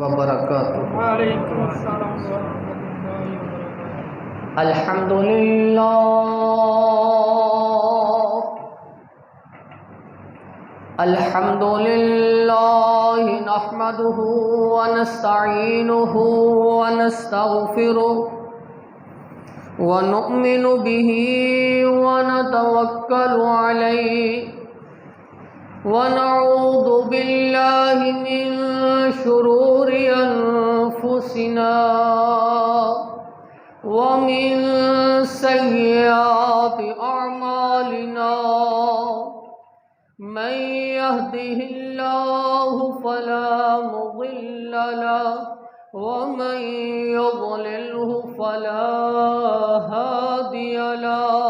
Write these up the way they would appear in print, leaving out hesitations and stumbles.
وبرکاتہ۔ وعلیکم السلام ورحمۃ اللہ وبرکاتہ۔ الحمدللہ نحمده ونستعینه ونستغفره ونؤمن به ونتوکل علیہ ونعوذ باللہ من شرور انفسنا ومن سیئات اعمالنا من يهده الله فلا مضل له ومن يضلله فلا هادي له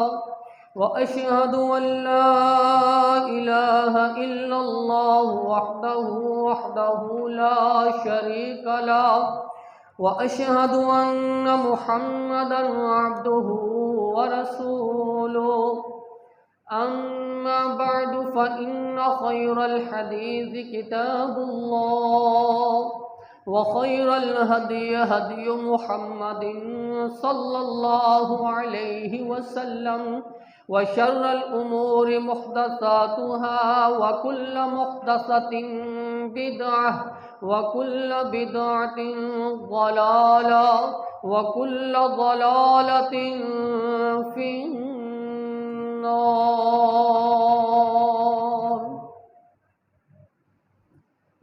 وأشهد أن لا إله إلا الله وحده لا شريك له وأشهد أن محمدا عبده ورسوله أما بعد فإن خير الحديث كتاب الله وخير الهدي هدي محمد صلى الله عليه وسلم وشر الأمور محدثاتها وكل محدثة بدعة وكل بدعة ضلالة وكل ضلالة في النار.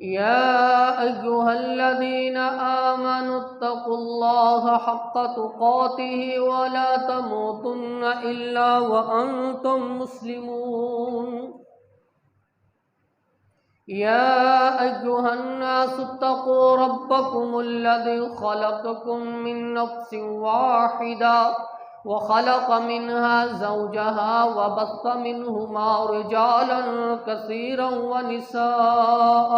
يا أيها الذين آمنوا اتقوا الله حق تقاته ولا تموتن إلا وأنتم مسلمون. يا أيها الناس اتقوا ربكم الذي خلقكم من نفس واحدة وخلق منها زوجها وبث منهما رجالا كثيرا ونساء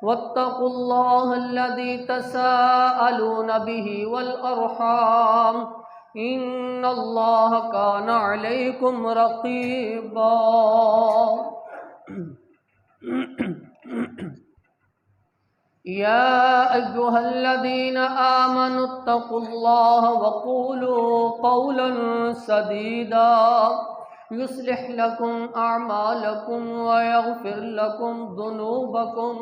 واتقوا الله الذي تساءلون به والأرحام إن الله كان عليكم رقيبا. يا أيها الذين آمنوا اتقوا الله وقولوا قولا سديدا يصلح لكم أعمالكم ويغفر لكم ذنوبكم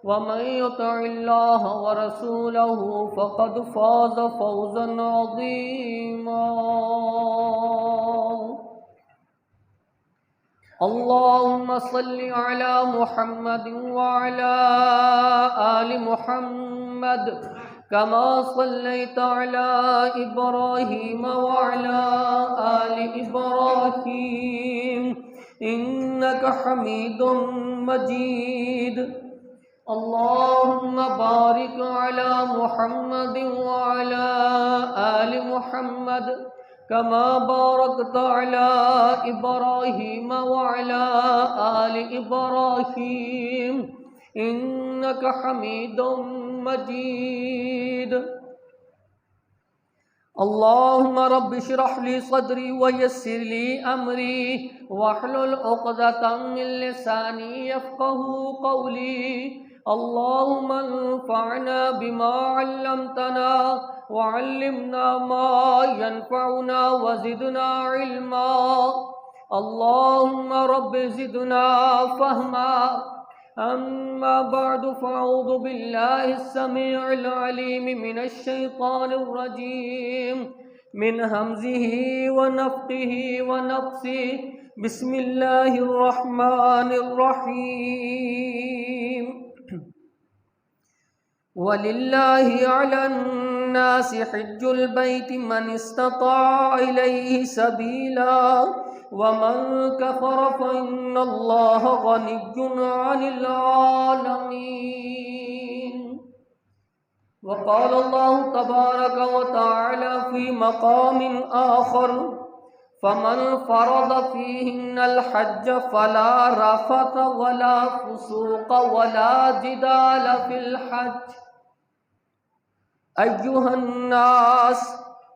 ومن يطع الله ورسوله فقد فاز فوزا عظيما. اللهم صل على محمد وعلى آل محمد كما صليت على إبراهيم وعلى آل إبراهيم إنك حميد مجيد. اللهم بارك على محمد وعلى آل محمد كما باركت على إبراهيم وعلى آل إبراهيم إنك حميد مجيد. اللهم رب اشرح لي صدري ويسر لي أمري واحلل عقدة من لساني يفقهوا قولي. اللهم انفعنا بما علمتنا وعلمنا ما ينفعنا وزدنا علما. اللهم رب زدنا فهما. أما بعد فأعوذ بالله السميع العليم من الشيطان الرجيم من همزه ونفخه ونفثه. بسم الله الرحمن الرحيم. وَلِلَّهِ عَلَى النَّاسِ حِجُّ الْبَيْتِ مَنِ اسْتَطَاعَ إِلَيْهِ سَبِيلًا وَمَنْ كَفَرَ فَإِنَّ اللَّهَ غَنِيٌّ عَنِ الْعَالَمِينَ. وقال الله تبارك وتعالى في مقام آخر فمن فرض فيهن الحج فلا رفث ولا فسوق ولا جدال في الحج. أيها الناس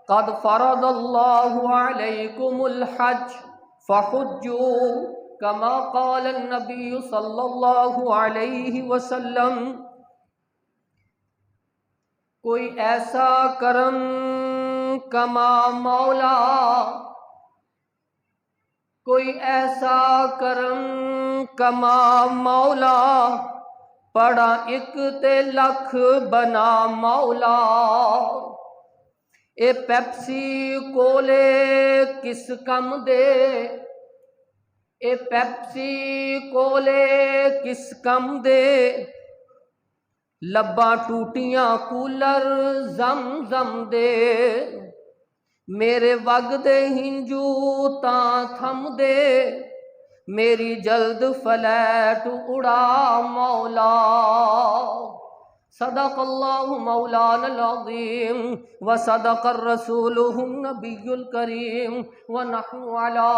قد فرض الله عليكم الحج فحجوا كما قال النبي صلى الله عليه وسلم کوئی ایسا کرم کما مولا، کوئی ایسا کرم کما مولا، پڑا ایک تے لکھ بنا مولا۔ اے پیپسی کولے کس کم دے، اے پیپسی کولے کس کم دے، لباں ٹوٹیاں کولر زم زم دے، میرے وگ دے ہنجو تاں تھم دے، میری جلد فلیٹ اڑا مولا۔ صدق اللہ مولانا العظیم وصدق الرسولہ النبی الکریم ونحن علی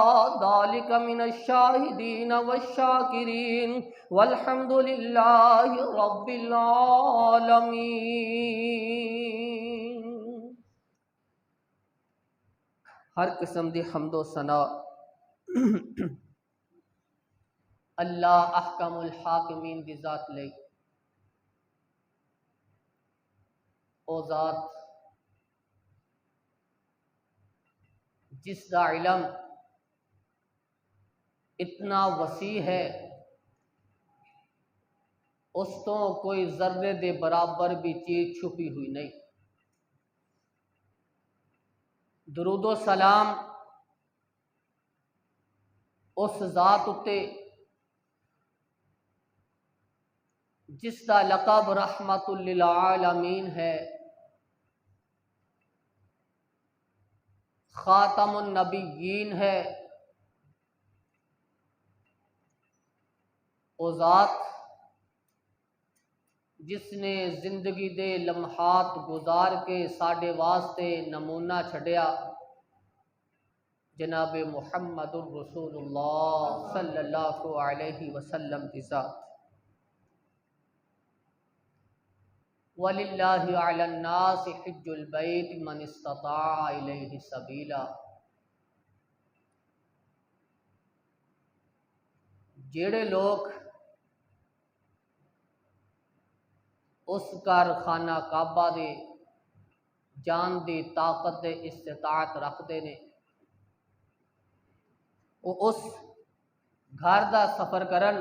ذلک من الشاہدین والشاکرین والحمد للہ رب العالمین۔ ہر قسم دی حمد و ثنا اللہ احکم الحاکمین دی ذات لئی، او ذات جس دا علم اتنا وسیع ہے، اس تو کوئی ذرے دے برابر بھی چیز چھپی ہوئی نہیں۔ درود و سلام اس ذات اتے جس دا لقب رحمت للعالمین ہے، خاتم النبیین ہے، او ذات جس نے زندگی دے لمحات گزار کے ساڈے واسطے نمونہ چھڈیا، جناب محمد الرسول اللہ صلی اللہ علیہ وسلم کی ذات۔ وَلِلَّهِ عَلَى النَّاسِ حِجُّ الْبَيْتِ مَنِ اسْتَطَاعَ إِلَيْهِ سَبِيلًا۔ جڑے لوگ اس گھر خانہ کعبہ دے جان دی طاقت دے استطاعت رکھتے نے، وہ اس گھر دا سفر کرن۔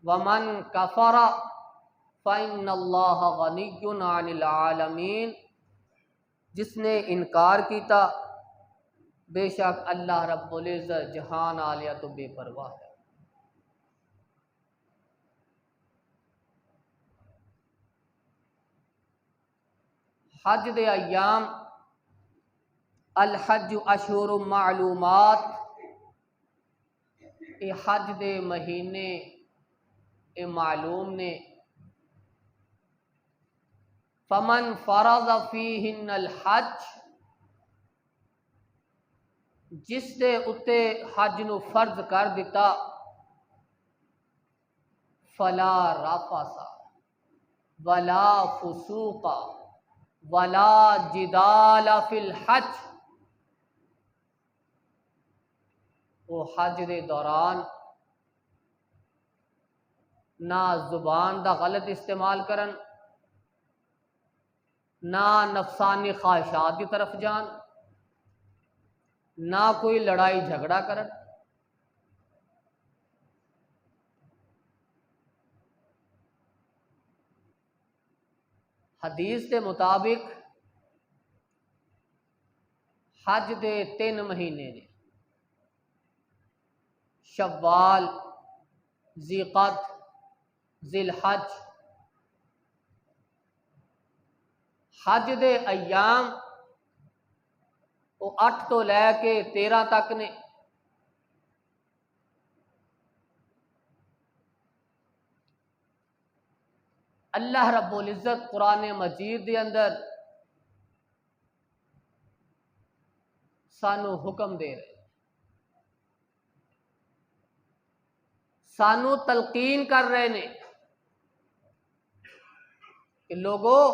وَمَن كَفَرَ فَإِنَّ اللَّهَ غَنِيٌّ عَنِ الْعَالَمِينَ، جس نے انکار کیتا بے شک اللہ رب العزت جہان عالیہ تو بے پرواہ ہے۔ حج دے ایام، الحج اشہر معلومات، اے حج دے مہینے اے معلوم نے۔ فمن فرض فیہن الحج، جس دے اتے حج نو فرض کر دیتا، فلا رفث ولا فسوق ولا جدال فی الحج، وہ حج دے دوران نہ زبان دا غلط استعمال کرن، نہ نفسانی خواہشات کی طرف جان، نہ کوئی لڑائی جھگڑا کرن۔ حدیث کے مطابق حج دے 3 مہینے نے، شوال، ذی قعد، ذی الحج۔ حج دے ایام وہ 8 تو لے کے 13 تک نے۔ اللہ رب العزت قرآن مجید دے اندر سانو حکم دے رہے، سانو تلقین کر رہے نے کہ لوگوں،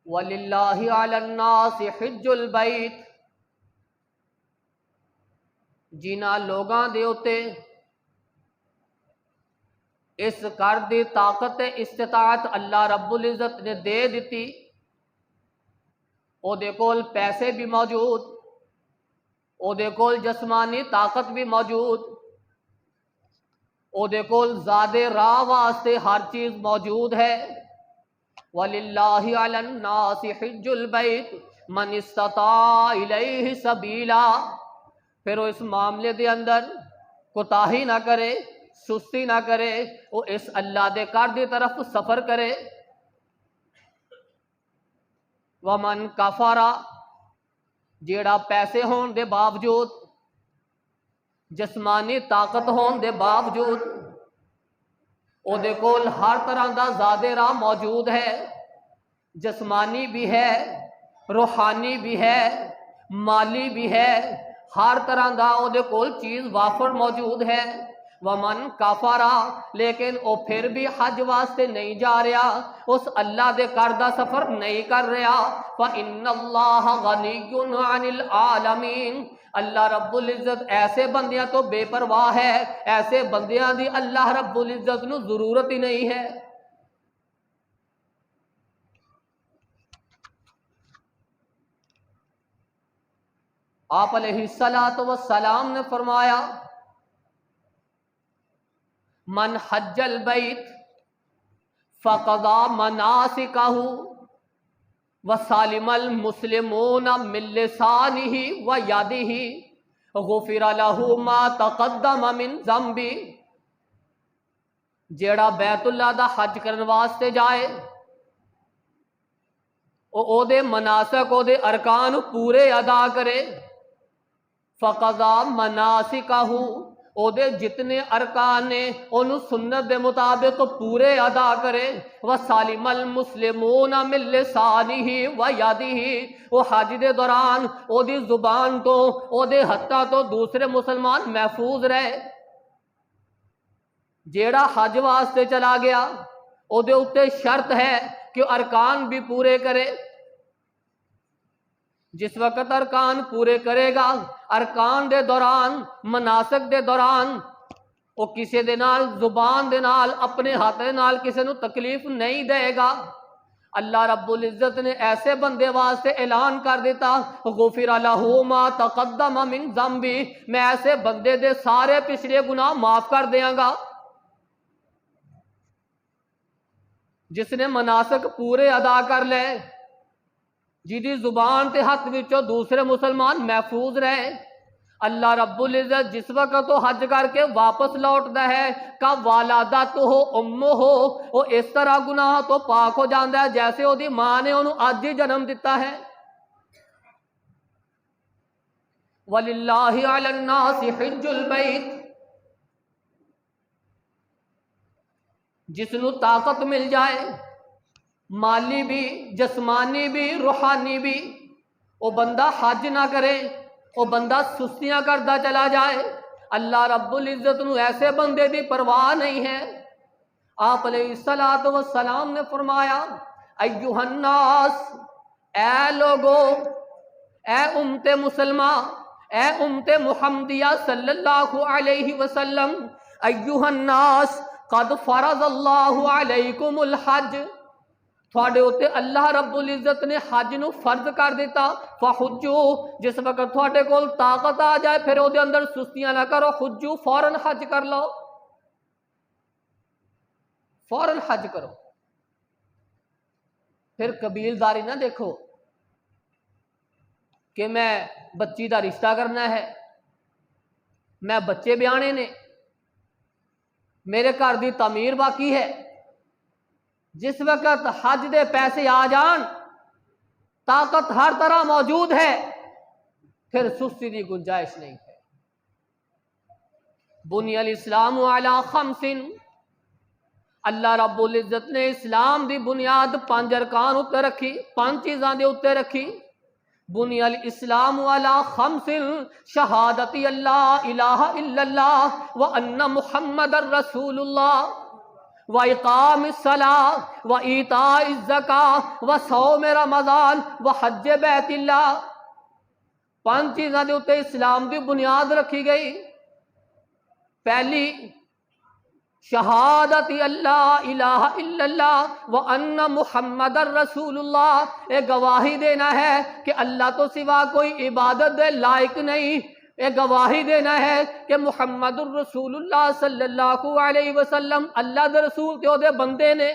وَلِلَّهِ عَلَى النَّاسِ حِجُّ الْبَيْتِ، جنہاں لوگاں دے اتے اس کر دی طاقت استطاعت اللہ رب العزت نے دے دیتی، او دے کول پیسے بھی موجود، او دے کول جسمانی طاقت بھی موجود، او دے کول زیادہ راہ واسطے ہر چیز موجود ہے۔ وَلِلَّهِ عَلَى النَّاسِ حِجُّ الْبَيْتِ مَنِ اسْتَطَاعَ إِلَيْهِ سَبِيلًا۔ پھر وہ اس معاملے دے اندر کوتاہی نہ کرے، سستی نہ کرے، وہ اس اللہ دے گھر دی طرف سفر کرے۔ وَمَنْ كَفَرَ، جیڑا پیسے ہون دے باوجود، جسمانی طاقت ہون دے باوجود، او دے کول ہر طرح دا زیادہ راہ موجود ہے، جسمانی بھی ہے، روحانی بھی ہے، مالی بھی ہے، ہر طرح دا او دے کول چیز وافر موجود ہے۔ ومن کافرا، لیکن او پھر بھی حج واسطے نہیں جا رہا، اس اللہ دے گھر دا سفر نہیں کر رہا۔ فإن اللہ غنی عن العالمین، اللہ رب العزت ایسے بندیاں تو بے پرواہ ہے، ایسے بندیاں دی اللہ رب العزت نو ضرورت ہی نہیں ہے۔ آپ علیہ الصلوۃ والسلام نے فرمایا، من حج البیت فقضى مناسکہ وسالم المسلمون من لسانہ ویدہ غفر لہ ما تقدم من ذنبہ۔ جیڑا بیت اللہ دا حج کرن واسطے جائے، او دے مناسک، او دے ارکان پورے ادا کرے۔ فقضا مناسکہ، او دے جتنے ارکان نے انہوں سنت دے مطابق پورے ادا کرے۔ وسالم المسلمون من لسانہ ویدہ، وہ حج دے دوران او دی زبان تو، او دے ہتھاں تو دوسرے مسلمان محفوظ رہے۔ جیڑا حج واسطے چلا گیا، او دے اتے شرط ہے کہ ارکان بھی پورے کرے۔ جس وقت ارکان پورے کرے گا، ارکان دے دوران، مناسک دے دوران، وہ کسی دے نال زبان دے نال، اپنے ہاتھ دے نال کسی نو تکلیف نہیں دے گا۔ اللہ رب العزت نے ایسے بندے واسطے اعلان کر دیتا، غفر لہ ما تقدم من ذنبہ، میں ایسے بندے دے سارے پچھلے گناہ معاف کر دیاں گا۔ جس نے مناسک پورے ادا کر لے، جیدی زبان تے ہاتھ وچوں دوسرے مسلمان محفوظ رہے، اللہ رب العزت جس وقت وہ حج کر کے واپس لوٹتا ہے، کا والدتہ امہ، وہ اس طرح گناہ تو پاک ہو جاتا ہے جیسے وہ دی ماں نے انہوں آج ہی جنم دیتا ہے۔ وَلِلَّهِ عَلَى النَّاسِ حِجُّ الْبَيْتِ، جس نو طاقت مل جائے، مالی بھی، جسمانی بھی، روحانی بھی، وہ بندہ حج نہ کرے، وہ بندہ سستیاں کرتا چلا جائے، اللہ رب العزت نو ایسے بندے دی پرواہ نہیں ہے۔ آپ علیہ الصلوۃ والسلام نے فرمایا، ایھا الناس، اے لوگو، اے امت مسلمہ، اے امت محمدیہ صلی اللہ علیہ وسلم، ایھا الناس قد فرض اللہ علیکم الحج، تھوڑے ہوتے اللہ رب العزت نے حج نو فرض کر دیتا۔ فحجو، جس وقت تھوڑے کول طاقت آ جائے پھر وہ دے اندر سستیاں نہ کرو، حجو، فوراً حج کر لو، فوراً حج کرو۔ پھر قبیلداری نہ دیکھو کہ میں بچی دا رشتہ کرنا ہے، میں بچے بیانے نے، میرے گھر دی تعمیر باقی ہے۔ جس وقت حج دے پیسے آ جان، طاقت ہر طرح موجود ہے، پھر سستی دی گنجائش نہیں ہے۔ بنی الاسلام علی خمس، اللہ رب العزت نے اسلام دی بنیاد 5 ارکان اتنے رکھی، 5 چیزاں دے اتنے رکھی۔ بنی الاسلام علی خمس، شہادت اللہ الہ الا اللہ وان محمد الرسول اللہ، وإقام الصلاة وإيتاء الزکاة وصوم رمضان وحج بیت اللہ۔ 5 چیزاں دے اوتے اسلام دی بنیاد رکھی گئی۔ پہلی، شہادت اللہ الہ الا اللہ وان محمد الرسول اللہ، یہ گواہی دینا ہے کہ اللہ تو سوا کوئی عبادت دے لائق نہیں، یہ گواہی دینا ہے کہ محمد الرسول اللہ صلی اللہ علیہ وسلم اللہ دے رسول تے دے بندے نے۔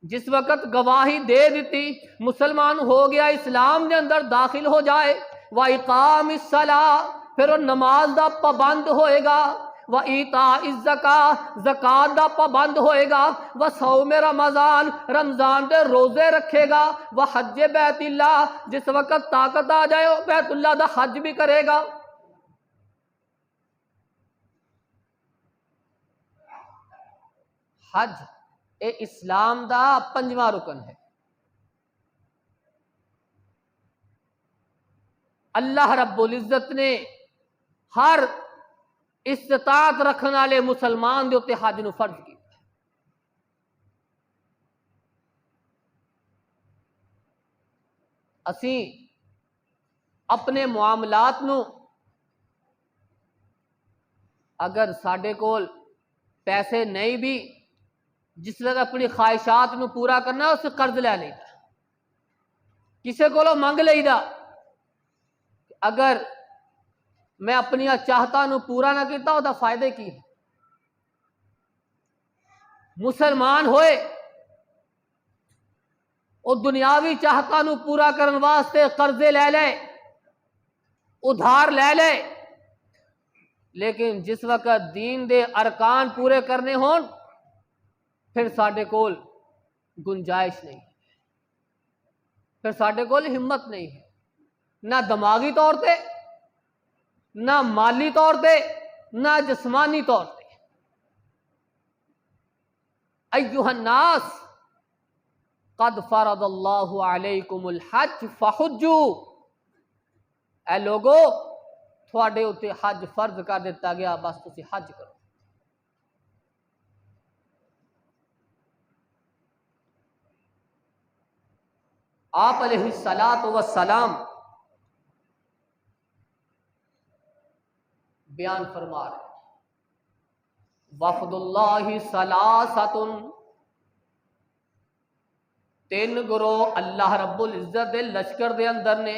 جس وقت گواہی دے دیتی، مسلمان ہو گیا، اسلام دے اندر داخل ہو جائے، وَإِقَامِ الصَّلَاةِ، پھر وہ نماز دا پابند ہوئے گا، وَإِيتَاءِ الزَّكَاةِ، زکوٰۃ دا پابند ہوئے گا، وَصَوْمِ رمضان، رمضان دے روزے رکھے گا، وَحَجِّ بیت اللہ، جس وقت طاقت آ جائے وہ بیت اللہ دا حج بھی کرے گا۔ حج اے اسلام دا 5واں رکن ہے۔ اللہ رب العزت نے ہر استطاعت رکھنے والے مسلمان دے اوتے حج نو فرض کیتا۔ اسی اپنے معاملات نو اگر ساڈے کول پیسے نہیں بھی، جس طرح اپنی خواہشات نو پورا کرنا اس سے قرض لے لیتا، کسے کولو منگ لیدا، اگر میں اپنی چاہتا نو پورا نہ کیتا وہ فائدے کی ہے؟ مسلمان ہوئے وہ دنیاوی چاہتا نو پورا کرن واسطے قرضے لے لے، ادھار لے لے، لیکن جس وقت دین دے ارکان پورے کرنے ہون پھر ساڈے کول گنجائش نہیں، پھر ساڈے کول ہمت نہیں ہے، نہ دماغی طور پہ، نہ مالی طور پہ، نہ جسمانی طور پہ۔ ایھا الناس قد فرض اللہ علیکم الحج فحجوا، اے لوگو تھوڑے اتنے حج فرض کر دیتا گیا، بس تسی حج کرو۔ آپ علیہ الصلاۃ والسلام بیان فرما رہے وفد اللہ ثلاثۃ، 3 گروہ اللہ رب العزت دے لشکر دے اندر نے،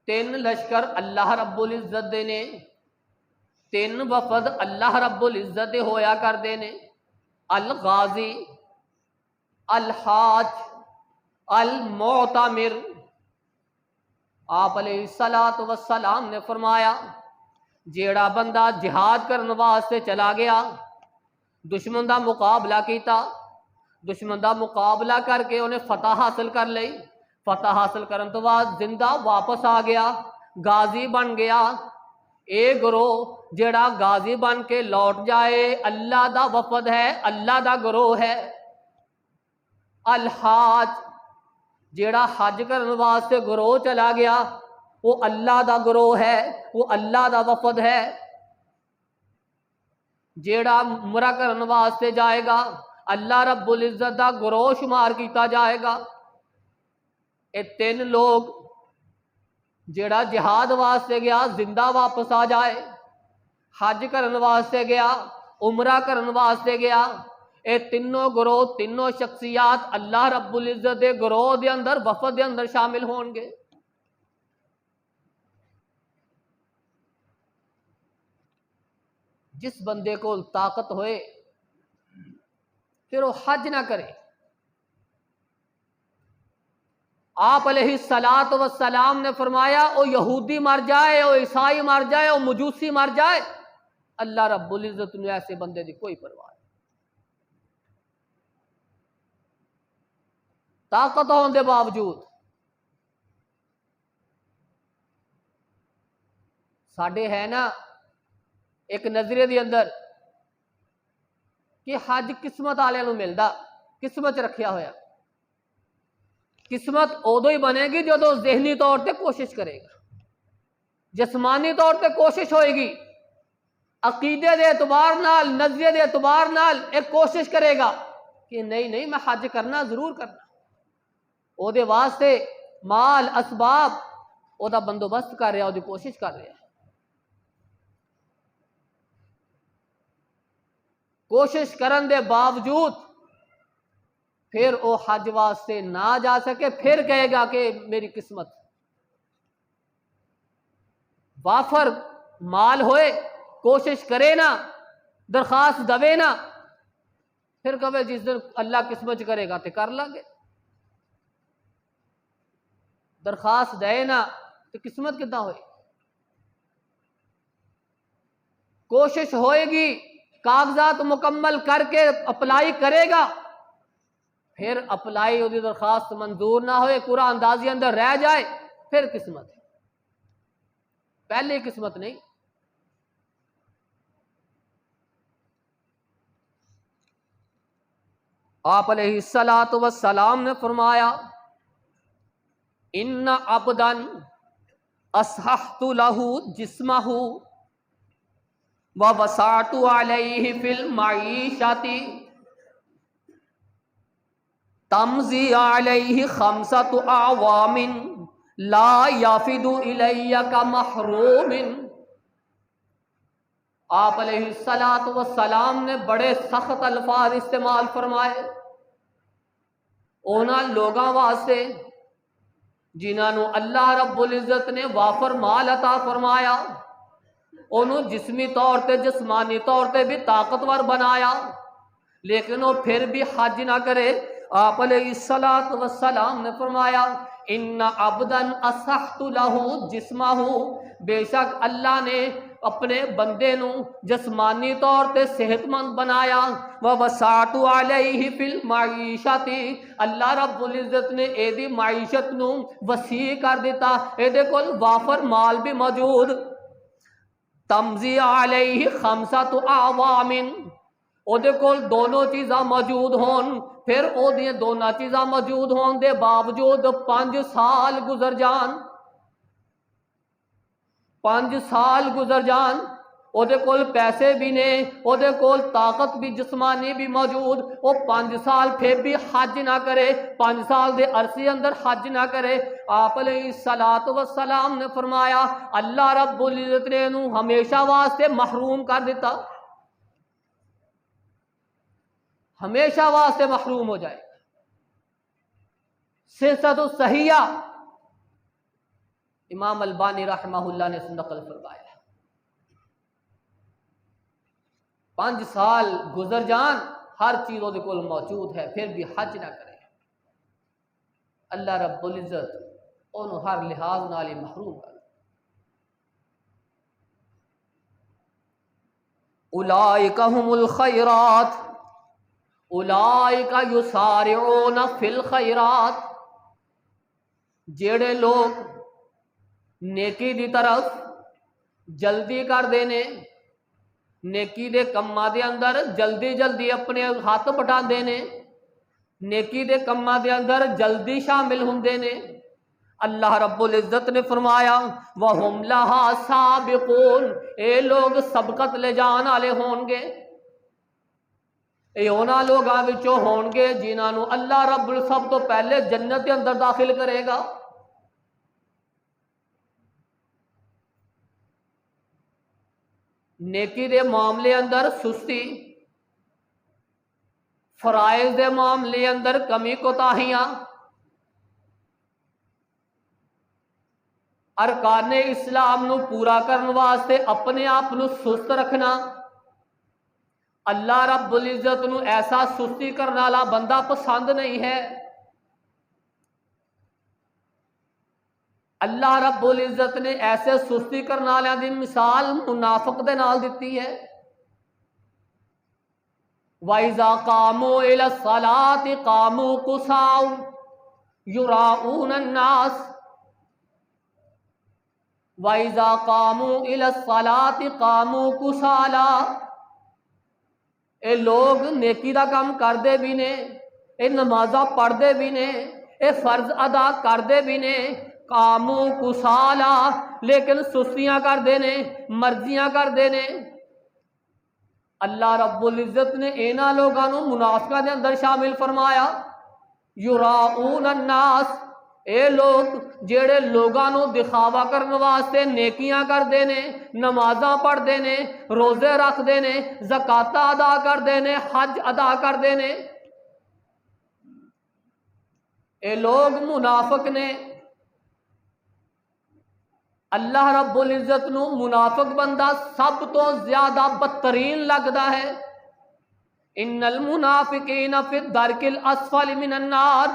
3 لشکر اللہ رب العزت دے نے، 3 وفد اللہ رب العزت دے ہویا کر دے نے، الغازی، الحاج، المعتمر۔ آپ علیہ الصلاۃ والسلام نے فرمایا جیڑا بندہ جہاد کرنے واسطے چلا گیا، دشمن دا مقابلہ کیتا، دشمن دا مقابلہ کر کے انہیں فتح حاصل کر لئی، فتح حاصل کرن تو بعد زندہ واپس آ گیا، غازی بن گیا، اے گروہ جیڑا غازی بن کے لوٹ جائے اللہ دا وفد ہے، اللہ دا گروہ ہے۔ الحاج، جیڑا حج کرنے واسطے گروہ چلا گیا وہ اللہ دا گروہ ہے، وہ اللہ دا وفد ہے۔ جیڑا عمرہ کرنے واسطے جائے گا اللہ رب العزت دا گروہ شمار کیتا جائے گا۔ اے 3 لوگ، جیڑا جہاد واسطے گیا زندہ واپس آ جائے، حج کرنے واسطے گیا، عمرہ کرنے واسطے گیا، اے تینوں گروہ، تینوں شخصیات اللہ رب العزت دے گروہ دے اندر، وفد دے اندر شامل ہون گے۔ جس بندے کو طاقت ہوئے پھر وہ حج نہ کرے۔ آپ علیہ الصلاۃ والسلام نے فرمایا وہ یہودی مر جائے، وہ عیسائی مر جائے، وہ مجوسی مر جائے، اللہ رب العزت نے ایسے بندے دی کوئی پرواہ نہیں۔ طاقت ہونے دے باوجود ساڈے ہے نا ایک نظریے دی اندر کہ حج قسمت والے نوں ملدا، قسمت رکھیا ہویا، قسمت ادو ہی بنے گی جدو ذہنی طور پہ کوشش کرے گا، جسمانی طور پہ کوشش ہوئے گی، عقیدے دے اعتبار نال، نظریے دے اعتبار نال ایک کوشش کرے گا کہ نہیں میں حج کرنا ضرور کرنا، او دے واسطے مال اسباب او دا بندوبست کر رہا، او دی کوشش کر رہا۔ کوشش کرن دے باوجود پھر وہ حج واسطے نہ جا سکے، پھر کہے گا کہ میری قسمت وافر مال ہوئے، کوشش کرے نا، درخواست دوے نا، پھر کبھی جس دن اللہ قسمت کرے گا تو کر لیں گے، درخواست دے نا تو قسمت کتنا ہوئے؟ کوشش ہوئے گی، کاغذات مکمل کر کے اپلائی کرے گا، پھر اپلائی ہوگی، درخواست منظور نہ ہوئے، قرآن اندازی اندر رہ جائے، پھر قسمت ہے، پہلے قسمت نہیں۔ آپ علیہ الصلاۃ والسلام نے فرمایا ان عبدا اصححت له جسمه ووسعت علیہ فی المعیشۃ تمضی علیہ خمسۃ اعوام لا یافد الی کمحروم۔ آپ علیہ الصلاۃ والسلام نے بڑے سخت الفاظ استعمال فرمائے اونا لوگاں واسطے جنہاں نو اللہ رب العزت نے وافر مال عطا فرمایا، انہوں جسمی طور تے جسمانی طور تے بھی طاقتور بنایا، لیکن وہ پھر بھی حج نہ کرے۔ آپ علیہ الصلاۃ والسلام نے فرمایا ان عبدا اصححت له جسمہ، بے شک اللہ نے اپنے بندے نو جسمانی طور تے صحت مند بنایا، ووسعت علیہ فی المعیشۃ، اللہ رب العزت نے اے دی معیشت نو وسیع کر دیتا، اے دے کول وافر مال بھی موجود، تمضی علیہ خمسۃ اعوام، او دے کول دونوں چیزاں موجود ہون، پھر او دیاں دونوں چیزاں موجود ہون دے باوجود 5 سال گزر جان، 5 سال گزر جان، او دے کول پیسے بھی نے، او دے کول طاقت بھی جسمانی بھی موجود، او 5 سال پھر بھی حج نہ کرے، 5 سال دے عرصے اندر حج نہ کرے۔ آپ علیہ الصلاۃ والسلام نے فرمایا اللہ رب العزت نے انہوں ہمیشہ واسطے محروم کر دیتا، ہمیشہ واسطے محروم ہو جائے۔ سلسلۃ الصحیحہ امام البانی رحمہ اللہ نے نقل فرمایا 5 سال گزر جان، ہر چیز وہ کول موجود ہے، پھر بھی حج نہ کرے، اللہ رب العزت انہوں ہر لحاظ نال محروم کر۔ اولئک هم الخیرات اولئک یسارعون فی الخیرات، جڑے لوگ نیکی دی طرف جلدی کر دینے، نیکی دے کماں دے اندر جلدی جلدی اپنے ہاتھ بٹا دینے، نیکی دے کماں دے اندر جلدی شامل ہوندے نے، اللہ رب العزت نے فرمایا وَهُمْ لَهَا سَابِقُونَ، اے لوگ سبقت لے جان والے ہون گے، اے اونا لوگاں وچوں ہون گے جنہاں نو اللہ رب سب تو پہلے جنت کے اندر داخل کرے گا۔ نیکی دے معاملے اندر سستی، فرائض دے معاملے اندر کمی کوتاہیاں، ارکان اسلام نو پورا کرنے واسطے اپنے آپ نو سست رکھنا، اللہ رب العزت نو ایسا سستی کرنے والا بندہ پسند نہیں ہے۔ اللہ رب العزت نے ایسے سستی کرنے والوں کی مثال منافق دے نال دیتی ہے۔ وَإِذَا قَامُوا إِلَى الصَّلَاةِ قَامُوا كُسَالَىٰ يُرَاءُونَ النَّاسَ وَإِذَا قَامُوا إِلَى الصَّلَاةِ قَامُوا كُسَالَىٰ، اے لوگ نیکی دا کام کردے بھی نے، اے نمازاں پڑھدے بھی نے، اے فرض ادا کردے بھی نے، قاموا کسالا، لیکن سستیاں کردے نے، مرضیاں کردے نے۔ اللہ رب العزت نے اینا لوگاں نو منافقاں دے اندر شامل فرمایا، یراؤون الناس، اے لوگ جڑے لوگاں نو دکھاوا کرن واسطے نیکیاں کردے نے، نمازاں پڑھدے نے، روزے رکھدے نے، زکاتاں ادا کردے نے، حج ادا کردے نے، اے لوگ منافق نے۔ اللہ رب العزت نو منافق بندہ سب تو زیادہ بدترین لگدا ہے۔ ان المنافقین فی الدرک الاسفل من النار،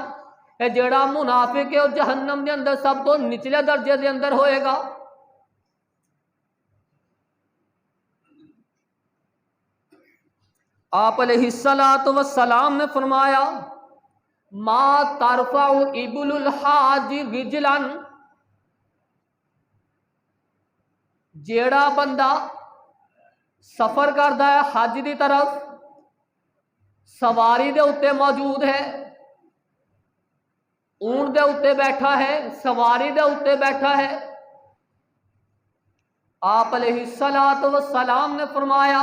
اے جڑا منافق ہے وہ جہنم دے اندر سب تو نچلے درجے دے اندر ہوئے گا۔ آپ علیہ الصلوۃ والسلام نے فرمایا ما ترفع ابل الحاج رجلا، جیڑا بندہ سفر کردا ہے حج دی طرف، سواری دے اتے موجود ہے، اونٹ دے اتے بیٹھا ہے، سواری دے اتے بیٹھا ہے، آپ علیہ الصلوۃ والسلام نے فرمایا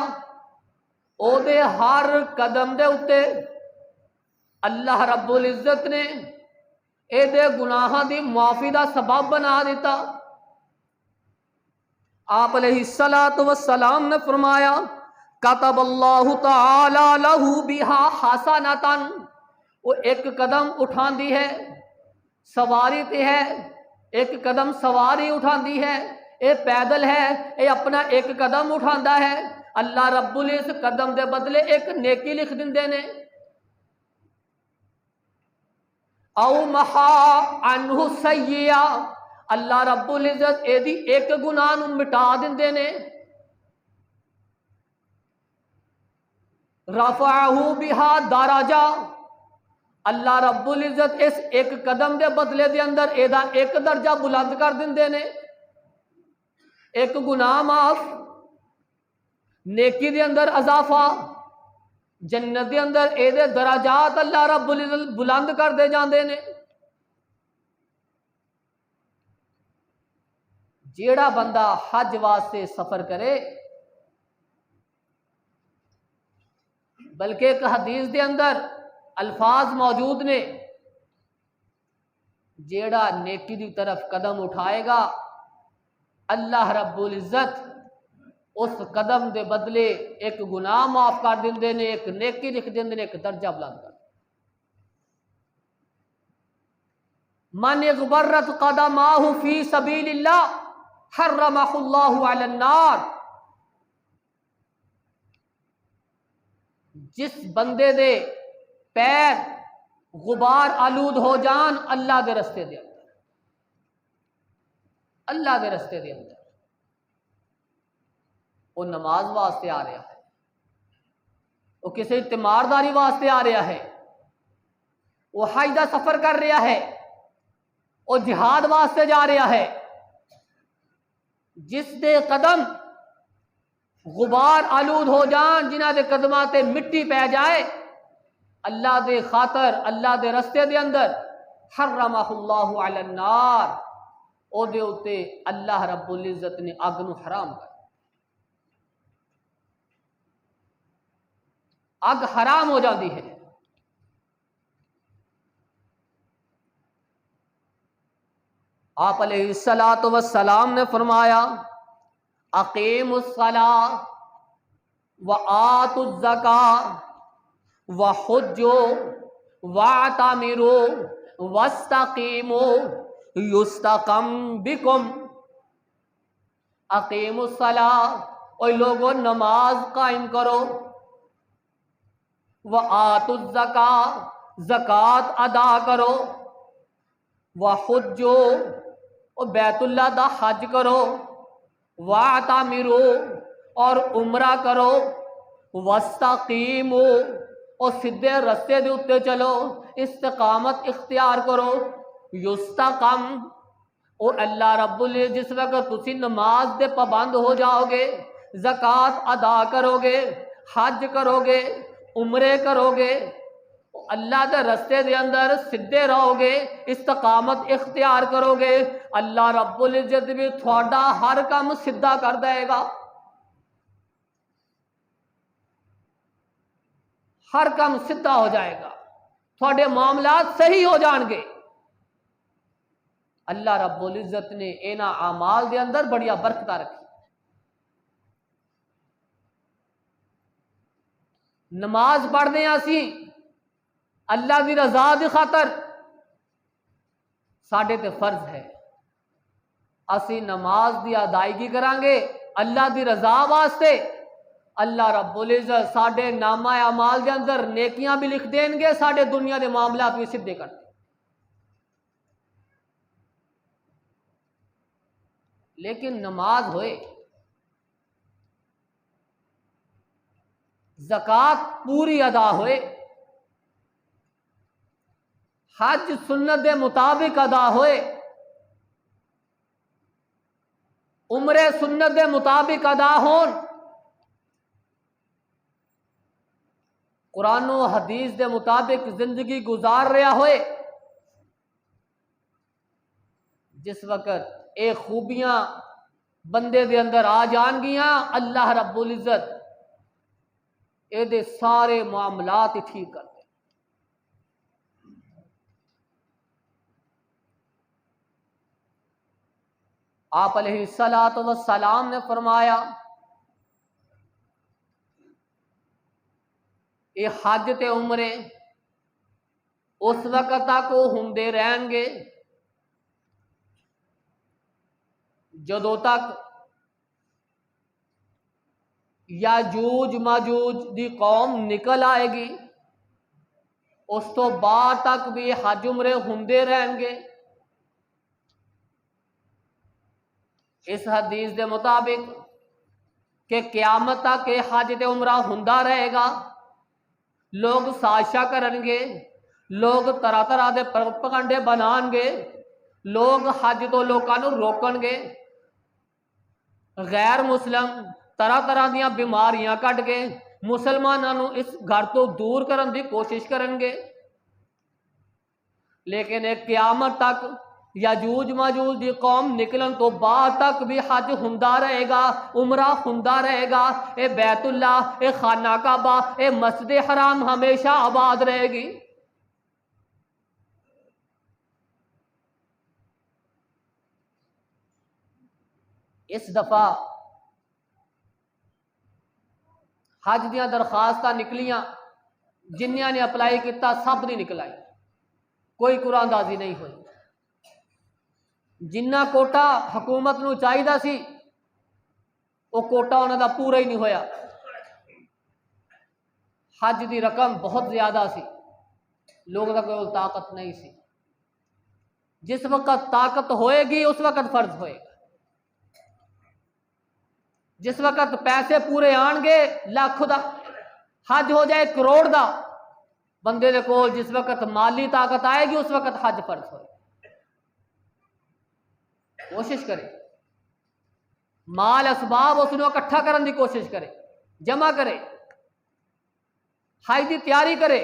او دے ہر قدم دے اتے اللہ رب العزت نے اے دے گناہاں دی معافی دا سبب بنا دیتا۔ آپ علیہ الصلوۃ والسلام نے فرمایا کتب اللہ تعالی لہ بہا حسنۃ، وہ ایک قدم اٹھاندی ہے، سواری تے ہے، ایک قدم سواری اٹھاندی ہے، اے پیدل ہے، اے اپنا ایک قدم اٹھاندا ہے، اللہ رب العزت قدم دے بدلے ایک نیکی لکھ دیندے نے۔ او محا عنہ سیئہ، اللہ رب العزت اے دی ایک گناہ نو مٹا دیندے نے۔ رفعہ بہا درجہ، اللہ رب العزت اس ایک قدم دے بدلے دے اندر اے دا ایک درجہ بلند کر دیندے نے۔ ایک گناہ معاف، نیکی دے اندر اضافہ، جنت دے اندر اے دے درجات اللہ رب العزت بلند کر دے جاندے نے۔ جیڑا بندہ حج واسطے سفر کرے، بلکہ ایک حدیث دے اندر الفاظ موجود نے جیڑا نیکی دی طرف قدم اٹھائے گا اللہ رب العزت اس قدم دے بدلے ایک گناہ معاف کر دیندے نے، ایک نیکی لکھ دیندے نے، ایک درجہ بلند کر۔ من اغبرت قدماہ فی سبیل اللہ حرمہ اللہ علی النار، جس بندے دے پیر غبار آلود ہو جان اللہ دے رستے دے اندر، اللہ دے رستے دے اندر، وہ نماز واسطے آ رہا ہے، وہ کسی تیمارداری واسطے آ رہا ہے، وہ حج دا سفر کر رہا ہے، وہ جہاد واسطے جا رہا ہے، جس دے قدم غبار آلود ہو جان، جنہ دے قدماں تے مٹی پہ جائے، اللہ دے خاطر اللہ دے رستے دے اندر حرمہ اللہ علی النار، او دے اتے اللہ رب العزت نے اگ نو حرام کر، اگ حرام ہو جاتی ہے۔ آپ علیہ الصلوۃ والسلام نے فرمایا اقیموا الصلاۃ وآتوا الزکاۃ وحجوا واعتمروا واستقیموا یستقم بکم۔ اقیموا الصلاۃ، اے لوگوں نماز قائم کرو، وآتوا الزکاۃ، زکوٰۃ ادا کرو، وحجوا، اور بیت اللہ دا حج کرو، واعتمروا، اور عمرہ کرو، واستقیموا، اور سیدھے رستے دے اتے چلو، استقامت اختیار کرو، یستقم، اور اللہ رب العزت جس وقت تسی نماز دے پابند ہو جاؤ گے، زکوٰۃ ادا کرو گے، حج کرو گے، عمرے کرو گے، اللہ دے رستے دے اندر سدھے رہو گے، استقامت اختیار کرو گے، اللہ رب العزت بھی تھوڑا ہر کام سدھا کر دے گا، ہر کام سدھا ہو جائے گا، تھوڑے معاملات صحیح ہو جان گے۔ اللہ رب العزت نے انہاں اعمال دے اندر بڑیا برکتاں رکھی۔ نماز پڑھنے اسی اللہ دی رضا دی خاطر، ساڈے تے فرض ہے اسی نماز دی ادائیگی کران گے اللہ دی رضا واسطے، اللہ رب العزت ساڈے نامہ اعمال دے اندر نیکیاں بھی لکھ دیں گے، ساڈے دنیا دے معاملات بھی سیدھے کر دیں۔ لیکن نماز ہوئے، زکوٰۃ پوری ادا ہوئے، حج سنت دے مطابق ادا ہوئے، عمرے سنت دے مطابق ادا ہون، قرآن و حدیث دے مطابق زندگی گزار رہا ہوئے، جس وقت اے خوبیاں بندے دے اندر آ جان گیاں، اللہ رب العزت اے دے سارے معاملات ہی ٹھیک کر دے۔ آپ علیہ الصلاۃ والسلام نے فرمایا یہ حج تے عمرے اس وقت تک وہ ہوندے رہن گے جدوں تک یاجوج ماجوج دی قوم نکل آئے گی، اس تو بعد تک بھی حج عمرے ہوندے رہن گے۔ اس حدیث دے مطابق کہ قیامت تک یہ حج تے عمرہ ہوندا رہے گا، لوگ سازشاں کرن گے، لوگ طرح طرح دے پروپیگنڈے بنان گے، لوگ حج تو لوکاں نوں روکن گے، غیر مسلم طرح طرح دیاں بیماریاں کٹ کے مسلماناں نوں اس گھر تو دور کرن دی کوشش کرن گے، لیکن ایک قیامت تک یاجوج ماجوج دی قوم نکلن تو بعد تک بھی حج ہوندا رہے گا، عمرہ ہوندا رہے گا، اے بیت اللہ، اے خانہ کعبہ، اے مسجد حرام ہمیشہ آباد رہے گی۔ اس دفعہ حج دیاں درخواستاں نکلیاں، جنیاں نے اپلائی کیتا سب نہیں نکلائی، کوئی قرآن دازی نہیں ہوئی۔ جنہ کوٹا حکومت نو چاہیدا سی وہ کوٹا انہاں دا پورا ہی نہیں ہویا۔ حج دی رقم بہت زیادہ سی، لوگوں دا کوئی طاقت نہیں سی۔ جس وقت طاقت ہوئے گی اس وقت فرض ہوئے گا، جس وقت پیسے پورے آن گے، لاکھ دا حج ہو جائے کروڑ دا بندے دے کول، جس وقت مالی طاقت آئے گی اس وقت حج فرض ہوئے۔ کوشش کرے، مال اسباب اس نو اکٹھا کرن دی کوشش کرے، جمع کرے، حج دی تیاری کرے۔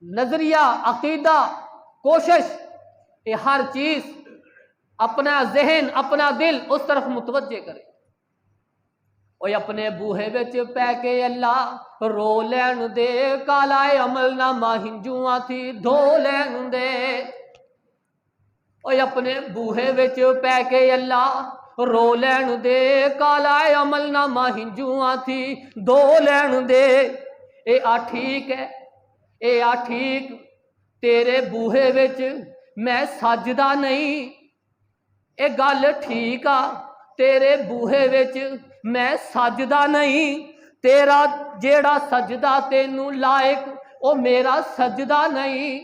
نظریہ، عقیدہ، کوشش، یہ ہر چیز اپنا ذہن، اپنا دل اس طرف متوجہ کرے۔ اوے اپنے بوہے وچ پہ کے اللہ رو لین دے، کالا عمل نامہ ہنجواں تھی دھو لین دے۔ اوے اپنے بوہے وچ پہ کے اللہ رو لین دے، کالا عمل نامہ ہنجواں تھی دھو لین دے۔ اے آ ٹھیک ہے، اے آ ٹھیک، تیرے بوہے وچ میں سجدہ نہیں، اے گل ٹھیک آ، تیرے بوہے وچ میں سجدہ نہیں، تیرا جیڑا سجدہ تینوں لائق او میرا سجدہ نہیں،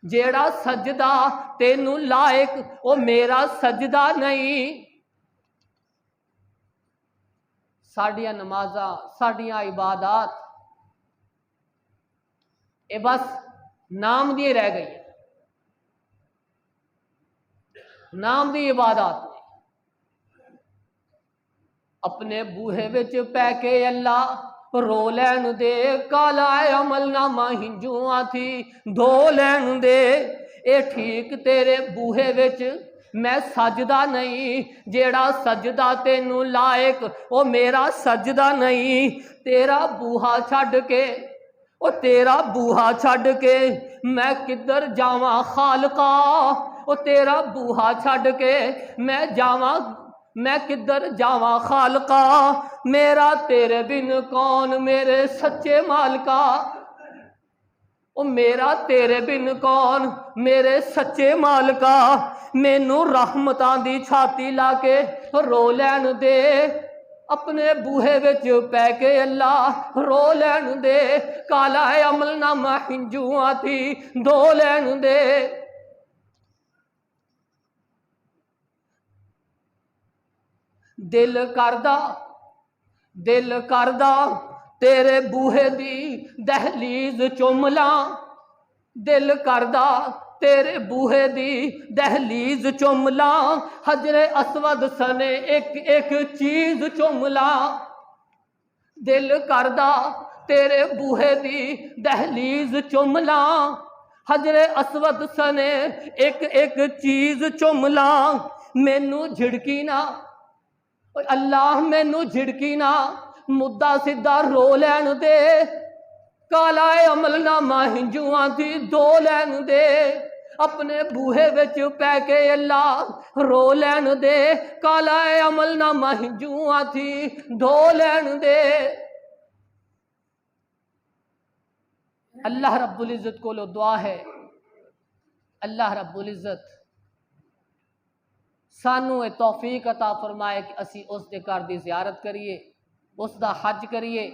جیڑا سجدہ تینوں لائق او میرا سجدہ نہیں۔ ساڈیاں نمازاں، ساڈیاں عبادات اے بس نام دی رہ گئی ہے، نام دی عبادات نے۔ اپنے بوہے وچ پہ کے اللہ رو لین دے، کالا عمل نامہ ہنجواں تھی دھو لین دے۔ اے ٹھیک تیرے بوہے وچ میں سجدہ نہیں، جیڑا سجدہ تینوں لائق او میرا سجدہ نہیں۔ تیرا بوہا چھڈ کے او تیرا بوہا چھڈ کے میں کدھر جاواں خالقا، او تیرا بوہا چھڈ کے میں کدھر جاواں خالقا، میرا تیرے بن کون میرے سچے مالکا، او میرا تیرے بن کون میرے سچے مالکا، مینوں رحمتاں دی چھاتی لا کے رو لین دے، اپنے بوہے وچ پے کے اللہ رو لین دے، کالا عمل نامہ ہنجواں تھی دو لین دے۔ دل کردہ تیرے بوہے دی دہلیز چملاں، دل کردہ تیرے بوہے دی دہلیز چملاں، حجر اسود سنے ایک ایک چیز چملاں، دل کردہ تیرے بوہے دی دہلیز چملاں، حجر اسود سنے ایک ایک چیز چملاں، مینوں جھڑکی نہ اللہ مینوں جھڑکی نہ مدعا سدھا رو لین دے، کالا عمل نامہ ہنجواں تھی دو لین دے، اپنے بوہے وچ پے کے اللہ رو لین دے، کالا عمل نامہ ہنجواں تھی دو لین دے۔ اللہ رب العزت کو دعا ہے، اللہ رب العزت سانو اے توفیق عطا فرمائے کہ اسی اس دے گھر دی زیارت کریے، اس دا حج کریے۔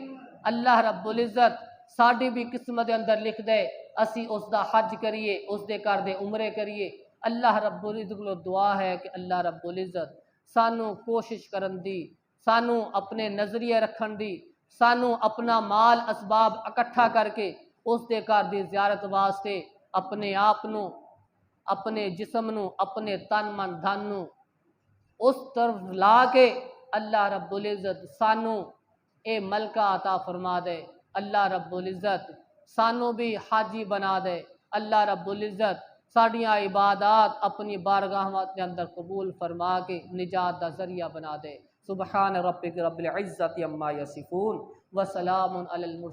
اللہ رب العزت ساڈی بھی قسمت دے اندر لکھ دے اسی اس دا حج کریے، اس دے گھر دے عمرے کریے۔ اللہ رب العزت کو دعا ہے کہ اللہ رب العزت سانو کوشش کرن دی، سانو اپنے نظریے رکھن دی، سانو اپنا مال اسباب اکٹھا کر کے اس دے گھر دی زیارت واسطے اپنے آپ نو، اپنے جسم نو، اپنے تن من دھن نو اس طرف لا کے اللہ رب العزت سانو اے ملکہ عطا فرما دے، اللہ رب العزت سانو بھی حاجی بنا دے، اللہ رب العزت ساڑیاں عبادات اپنی بارگاہ کے اندر قبول فرما کے نجات دا ذریعہ بنا دے۔ سبحان ربک رب العزت عما یصفون وسلام علی المرسلین۔